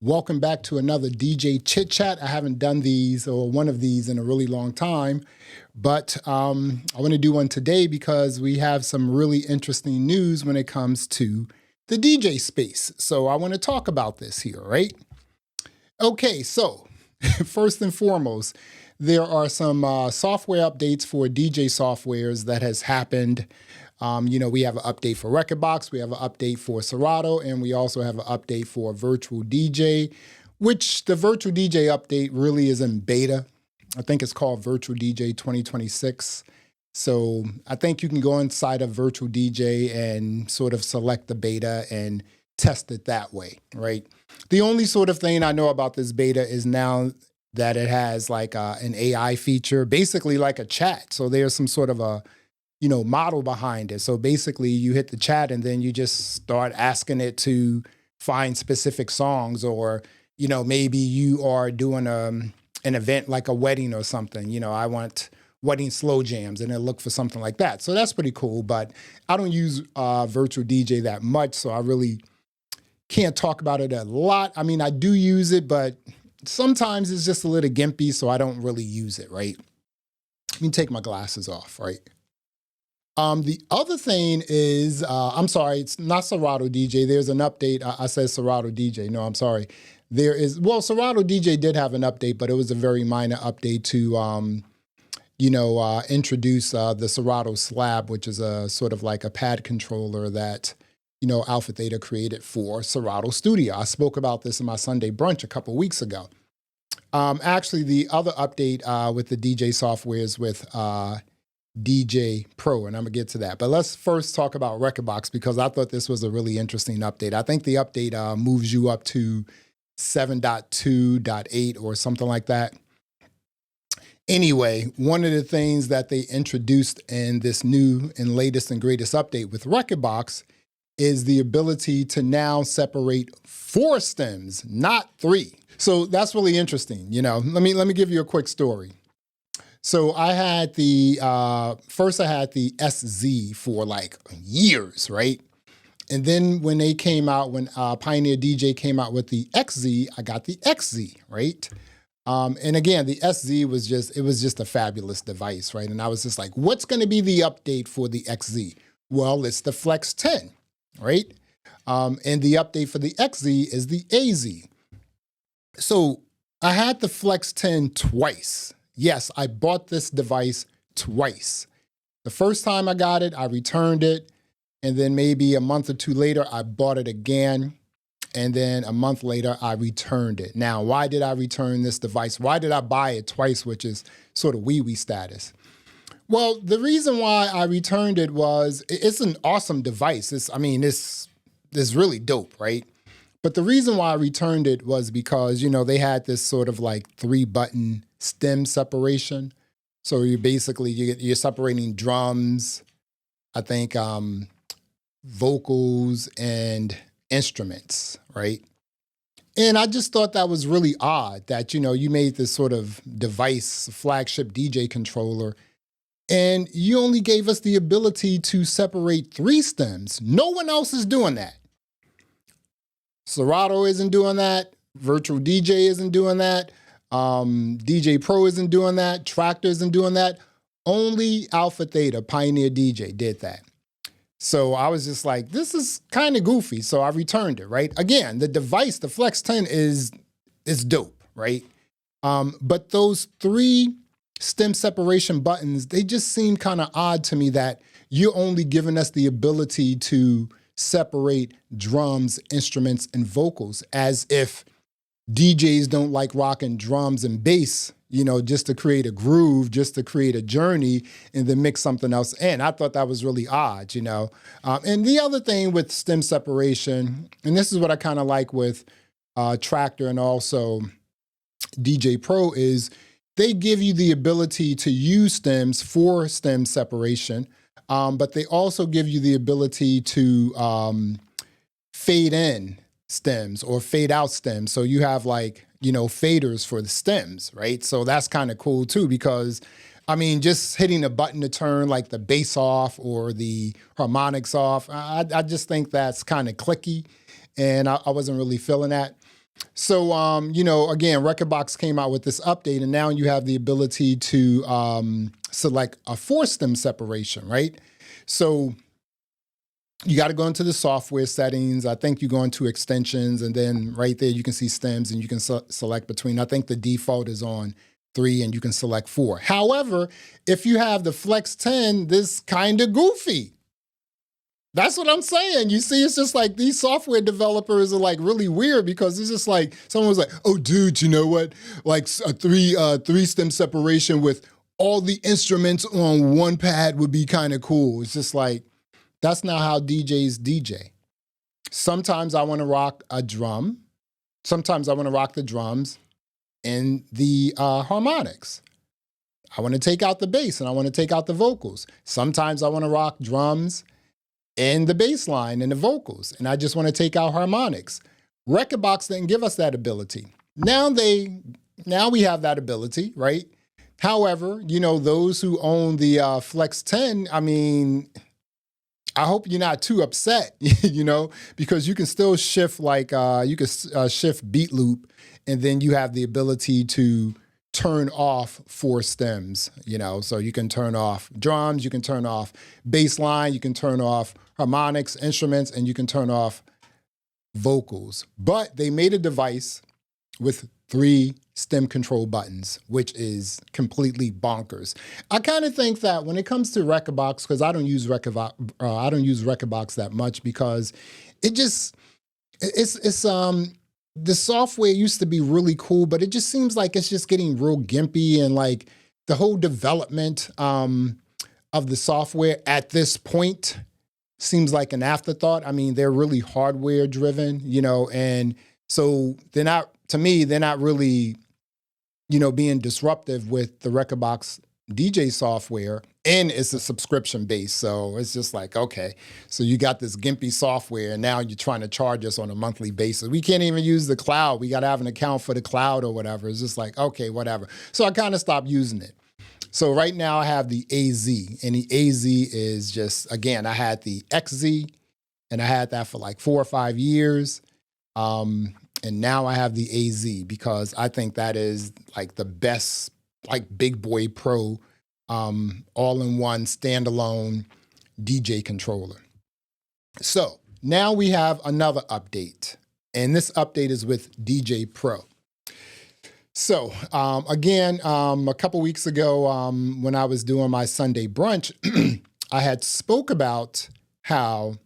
Welcome back to another DJ Chit Chat. I haven't done these or one of these in a really long time, but I want to do one today because we have some really interesting news when it comes to the DJ space. So I want to talk about this here, right? Okay, so first and foremost, there are some software updates for DJ softwares that has happened. We have an update for Recordbox, we have an update for Serato, and we also have an update for Virtual DJ, which the Virtual DJ update really is in beta. I think it's called Virtual DJ 2026. So I think you can go inside of Virtual DJ and sort of select the beta and test it that way, right? The only sort of thing I know about this beta is now that it has like an AI feature, basically like a chat. So there's some sort of a model behind it. So basically you hit the chat and then you just start asking it to find specific songs, or, maybe you are doing an event like a wedding or something. I want wedding slow jams, and it'll look for something like that. So that's pretty cool, but I don't use Virtual DJ that much, so I really can't talk about it a lot. I mean, I do use it, but sometimes it's just a little gimpy, so I don't really use it, right? Let me take my glasses off, right? The other thing is, I'm sorry, it's not Serato DJ. There's an update. I said Serato DJ. No, I'm sorry. Serato DJ did have an update, but it was a very minor update to, introduce the Serato Slab, which is a sort of like a pad controller that, AlphaTheta created for Serato Studio. I spoke about this in my Sunday brunch a couple weeks ago. Actually, the other update with the DJ software is with DJ Pro, and I'm gonna get to that. But let's first talk about Recordbox, because I thought this was a really interesting update. I think the update moves you up to 7.2.8 or something like that. Anyway, one of the things that they introduced in this new and latest and greatest update with Recordbox is the ability to now separate 4 stems, not 3. So that's really interesting. Let me give you a quick story. So I had first I had the SZ for like years, right? And then when they came out, when Pioneer DJ came out with the XZ, I got the XZ, right? And again, the SZ was just a fabulous device, right? And I was just like, what's gonna be the update for the XZ? Well, it's the Flex 10, right? And the update for the XZ is the AZ. So I had the Flex 10 twice. Yes, I bought this device twice. The first time I got it, I returned it. And then maybe a month or two later, I bought it again. And then a month later, I returned it. Now, why did I return this device? Why did I buy it twice, which is sort of wee-wee status? Well, the reason why I returned it was it's an awesome device. It's really dope, right? But the reason why I returned it was because, they had this sort of like 3-button stem separation. So you're separating drums, I think vocals and instruments, right? And I just thought that was really odd that, you made this sort of device, flagship DJ controller, and you only gave us the ability to separate 3 stems. No one else is doing that. Serato isn't doing that. Virtual DJ isn't doing that. DJ Pro isn't doing that. Tractor isn't doing that. Only AlphaTheta, Pioneer DJ, did that. So I was just like, this is kind of goofy. So I returned it, right? Again, the device, the Flex 10 is dope, right? But those 3 stem separation buttons, they just seem kind of odd to me that you're only giving us the ability to separate drums, instruments, and vocals, as if DJs don't like rocking drums and bass, just to create a groove, just to create a journey, and then mix something else in. I thought that was really odd, And the other thing with stem separation, and this is what I kind of like with Tractor and also DJ Pro, is they give you the ability to use stems for stem separation, but they also give you the ability to fade in stems or fade out stems. So you have like, faders for the stems, right? So that's kind of cool too, because just hitting a button to turn like the bass off or the harmonics off, I just think that's kind of clicky, and I wasn't really feeling that. So, you know, again, Recordbox came out with this update, and now you have the ability to select a 4-stem separation, right? So you got to go into the software settings. I think you go into extensions, and then right there you can see stems, and you can select between. I think the default is on 3, and you can select 4. However, if you have the Flex 10, this kind of goofy. That's what I'm saying. You see, it's just like these software developers are like really weird, because it's just like someone was like, "Oh, dude, you know what? Like a 3-stem separation with all the instruments on one pad would be kind of cool." It's just like, that's not how DJs DJ. Sometimes I want to rock a drum. Sometimes I want to rock the drums and the harmonics. I want to take out the bass and I want to take out the vocals. Sometimes I want to rock drums and the bass line and the vocals, and I just want to take out harmonics. Recordbox didn't give us that ability. Now we have that ability, right? However, you know, those who own the Flex 10, I mean, I hope you're not too upset, you know, because you can still shift shift beat loop, and then you have the ability to turn off 4 stems, you know, so you can turn off drums, you can turn off bass line, you can turn off harmonics, instruments, and you can turn off vocals. But they made a device with 3 stem control buttons, which is completely bonkers. I kind of think that when it comes to Recordbox, because I don't use Recordbox that much, because it's the software used to be really cool, but it just seems like it's just getting real gimpy, and like the whole development of the software at this point seems like an afterthought. I mean, they're really hardware driven, you know, and so they're not really, you know, being disruptive with the Recordbox DJ software, and it's a subscription base. So it's just like, okay, so you got this gimpy software, and now you're trying to charge us on a monthly basis. We can't even use the cloud. We got to have an account for the cloud or whatever. It's just like, okay, whatever. So I kind of stopped using it. So right now I have the AZ, and the AZ is just, again, I had the XZ, and I had that for like 4 or 5 years. And now I have the AZ, because I think that is like the best, like big boy pro, all-in-one standalone DJ controller. So now we have another update, and this update is with DJ Pro. So again, a couple weeks ago, when I was doing my Sunday brunch, I had spoke about how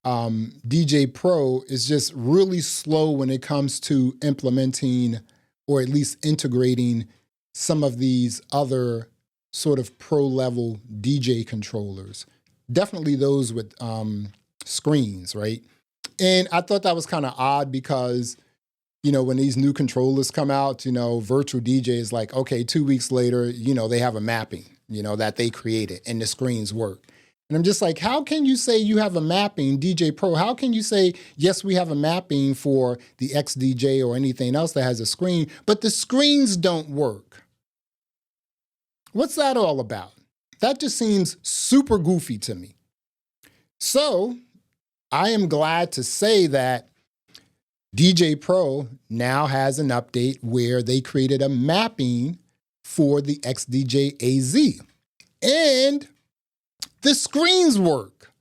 DJ Pro is just really slow when it comes to implementing, or at least integrating, some of these other sort of pro level DJ controllers. Definitely those with screens, right? And I thought that was kind of odd, because, you know, when these new controllers come out, you know, virtual DJ is like, okay, 2 weeks later, you know, they have a mapping, you know, that they created, and the screens work. And I'm just like, how can you say you have a mapping, DJ Pro? How can you say, yes, we have a mapping for the XDJ or anything else that has a screen, but the screens don't work? What's that all about? That just seems super goofy to me. So I am glad to say that DJ Pro now has an update where they created a mapping for the XDJ-AZ. And the screens work.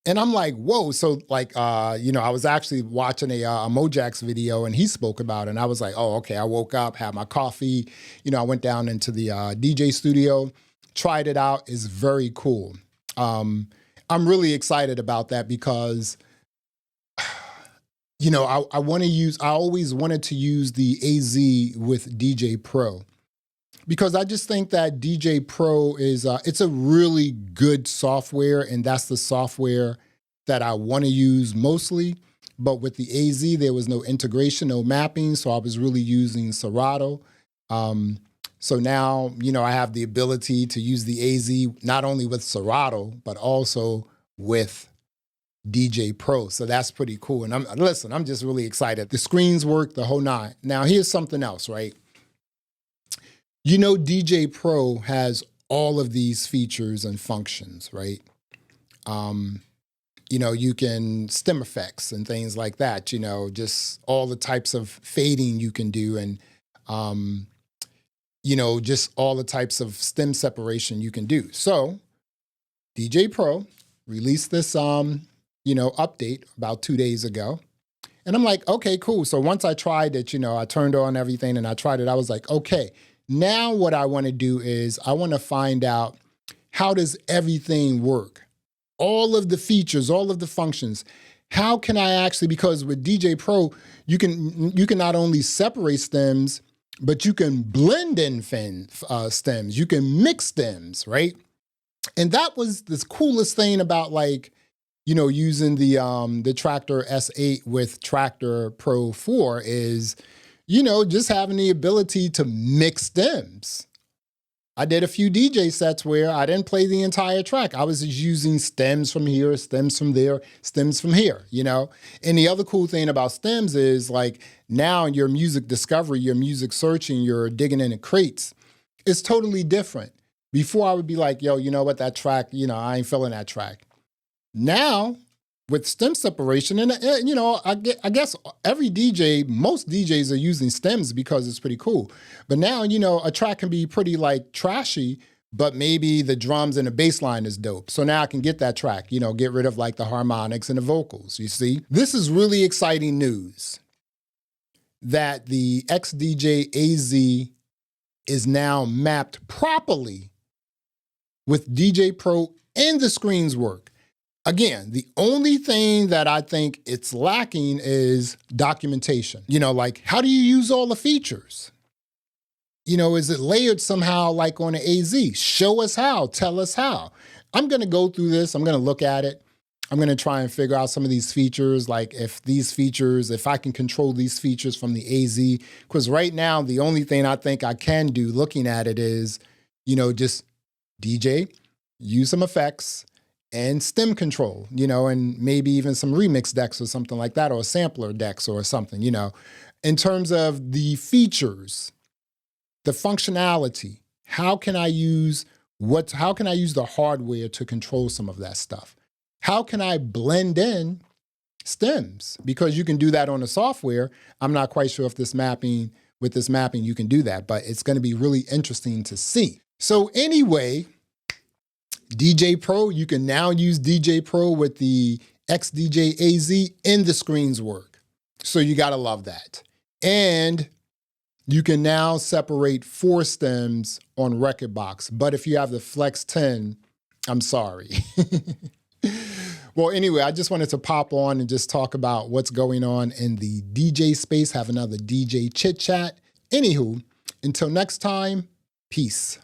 And I'm like, whoa. So like, you know, I was actually watching a Mojax video, and he spoke about it. And I was like, oh, okay. I woke up, had my coffee. You know, I went down into the DJ studio, tried it out. It's very cool. I'm really excited about that, because, you know, I always wanted to use the AZ with DJ Pro, because I just think that DJ Pro is, it's a really good software, and that's the software that I want to use mostly. But with the AZ, there was no integration, no mapping, so I was really using Serato. So now, you know, I have the ability to use the AZ not only with Serato, but also with DJ Pro. So that's pretty cool. And I'm just really excited. The screens work, the whole nine. Now, here's something else, right? You know, DJ Pro has all of these features and functions, right? You can stem effects and things like that, just all the types of fading you can do and, just all the types of stem separation you can do. So DJ Pro released this, update about 2 days ago. And I'm like, okay, cool. So once I tried it, I turned on everything and I tried it. I was like, okay, now what I want to do is I want to find out, how does everything work? All of the features, all of the functions. How can I actually, because with DJ Pro, you can not only separate stems, but you can blend in stems. You can mix stems, right? And that was the coolest thing about using the Traktor S8 with Traktor Pro 4 is, just having the ability to mix stems. I did a few DJ sets where I didn't play the entire track. I was just using stems from here, stems from there, stems from here, And the other cool thing about stems is now your music discovery, your music searching, you're digging into crates, it's totally different. Before I would be like, yo, you know what, that track, I ain't feeling that track. Now, with stem separation, and I guess every DJ, most DJs are using stems because it's pretty cool. But now, a track can be pretty trashy, but maybe the drums and the bass line is dope. So now I can get that track, get rid of the harmonics and the vocals, you see? This is really exciting news that the XDJ-AZ is now mapped properly with DJ Pro and the screens work. Again, the only thing that I think it's lacking is documentation. How do you use all the features? Is it layered somehow on an AZ? Show us how, tell us how. I'm gonna go through this, I'm gonna look at it. I'm gonna try and figure out some of these features, if I can control these features from the AZ. Because right now, the only thing I think I can do looking at it is, just DJ, use some effects, and stem control, and maybe even some remix decks or something like that, or sampler decks or something, In terms of the features, the functionality, how can I use the hardware to control some of that stuff? How can I blend in stems? Because you can do that on the software. I'm not quite sure if with this mapping you can do that, but it's going to be really interesting to see. So anyway, DJ Pro, you can now use DJ Pro with the XDJ-AZ and the screens work. So you gotta love that. And you can now separate 4 stems on Recordbox. But if you have the Flex 10, I'm sorry. Well, anyway, I just wanted to pop on and just talk about what's going on in the DJ space, have another DJ chit chat. Anywho, until next time, peace.